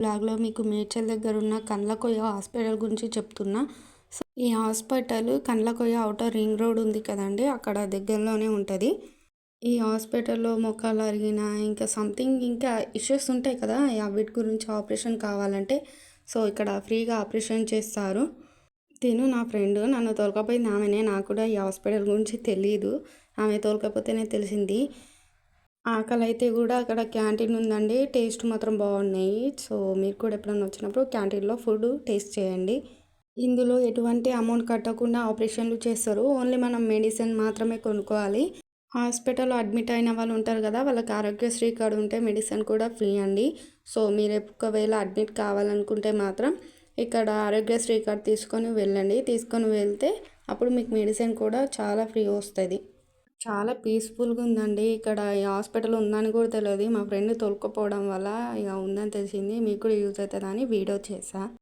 బ్లాగ్లో మీకు మేడ్చల్ దగ్గర ఉన్న కండ్లకోయ హాస్పిటల్ గురించి చెప్తున్నా. సో ఈ hospital Kandlakoya outer ring road ఉంది కదండి, అక్కడ దగ్గరలోనే ఉంటుంది. ఈ హాస్పిటల్లో మొక్కలు అరిగిన ఇంకా సంథింగ్ ఇంకా ఇష్యూస్ ఉంటాయి కదా, వీటి గురించి ఆపరేషన్ కావాలంటే సో ఇక్కడ ఫ్రీగా ఆపరేషన్ చేస్తారు. తిను నా ఫ్రెండ్ నన్ను తోలుకపోయింది ఆమెనే. నాకు కూడా ఈ హాస్పిటల్ గురించి తెలియదు, ఆమె తోలుకపోతేనే తెలిసింది. ఆకలి అయితే కూడా అక్కడ క్యాంటీన్ ఉందండి, టేస్ట్ మాత్రం బాగున్నాయి. సో మీరు కూడా ఎప్పుడైనా వచ్చినప్పుడు క్యాంటీన్లో ఫుడ్ టేస్ట్ చేయండి. ఇందులో ఎటువంటి అమౌంట్ కట్టకుండా ఆపరేషన్లు చేస్తారు. ఓన్లీ మనం మెడిసిన్ మాత్రమే కొనుక్కోవాలి. హాస్పిటల్లో అడ్మిట్ అయిన వాళ్ళు ఉంటారు కదా, వాళ్ళకి ఆరోగ్యశ్రీ కార్డు ఉంటే మెడిసిన్ కూడా ఫ్రీ అండి. సో మీరు ఒకవేళ అడ్మిట్ కావాలనుకుంటే మాత్రం ఇక్కడ ఆరోగ్యశ్రీ కార్డు తీసుకొని వెళ్ళండి. తీసుకొని వెళ్తే అప్పుడు మీకు మెడిసిన్ కూడా చాలా ఫ్రీ వస్తుంది. చాలా పీస్ఫుల్గా ఉందండి. ఇక్కడ ఈ హాస్పిటల్ ఉందని కూడా తెలియదు, మా ఫ్రెండ్ తోలుకపోవడం వల్ల ఇక ఉందని తెలిసింది. మీకు కూడా యూజ్ అవుతుందని వీడియో చేశా.